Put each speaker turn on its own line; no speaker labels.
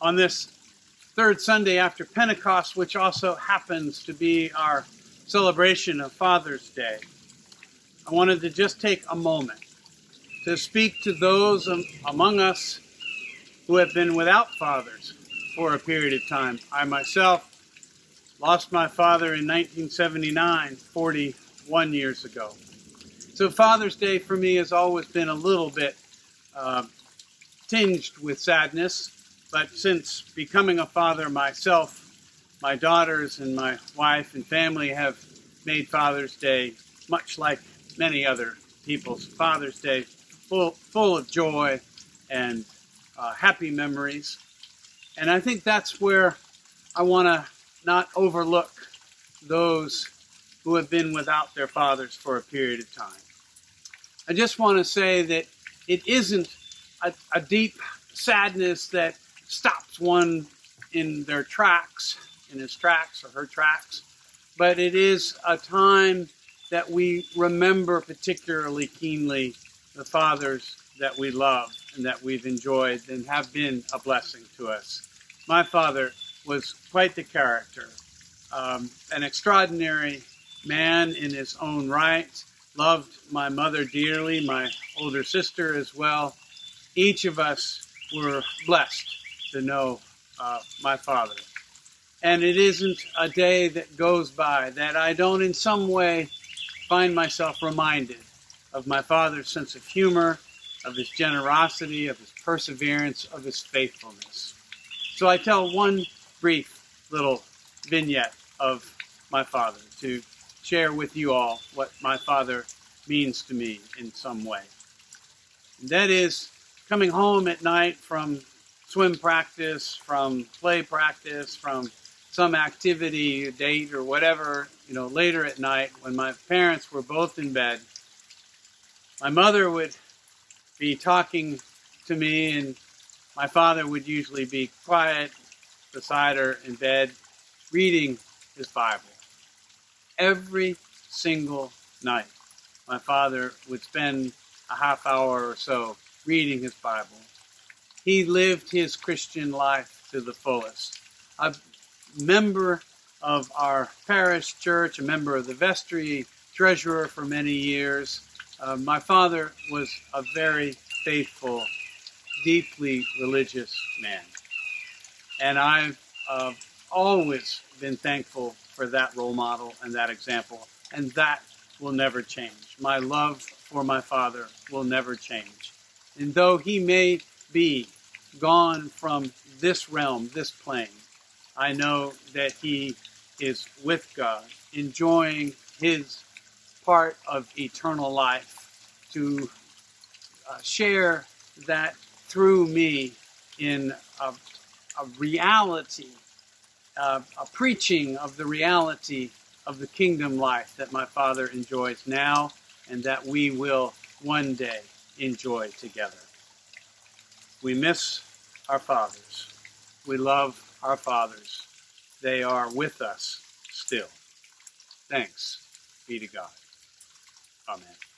On this third Sunday after Pentecost, which also happens to be our celebration of Father's Day, I wanted to just take a moment to speak to those among us who have been without fathers for a period of time. I myself lost my father in 1979, 41 years ago. So Father's Day for me has always been a little bit tinged with sadness, but since becoming a father myself, my daughters and my wife and family have made Father's Day, much like many other people's Father's Day, full of joy and happy memories. And I think that's where I want to not overlook those who have been without their fathers for a period of time. I just want to say that it isn't a deep sadness that stops one in their tracks, in his tracks or her tracks, but it is a time that we remember particularly keenly the fathers that we love and that we've enjoyed and have been a blessing to us. My father was quite the character, an extraordinary man in his own right, loved my mother dearly, my older sister as well. Each of us were blessed to know my father. And it isn't a day that goes by that I don't in some way find myself reminded of my father's sense of humor, of his generosity, of his perseverance, of his faithfulness. So I tell one brief little vignette of my father to share with you all what my father means to me in some way. And that is coming home at night from swim practice, from play practice, from some activity, a date or whatever, later at night when my parents were both in bed. My mother would be talking to me and my father would usually be quiet beside her in bed, reading his Bible. Every single night, my father would spend a half hour or so reading his Bible. He lived his Christian life to the fullest. A member of our parish church, a member of the vestry, treasurer for many years. My father was a very faithful, deeply religious man. And I've always been thankful for that role model and that example. And that will never change. My love for my father will never change. And though he may be gone from this realm, this plane, I know that he is with God, enjoying his part of eternal life to share that through me in a reality, a preaching of the reality of the kingdom life that my father enjoys now and that we will one day enjoy together. We miss our fathers. We love our fathers. They are with us still. Thanks be to God. Amen.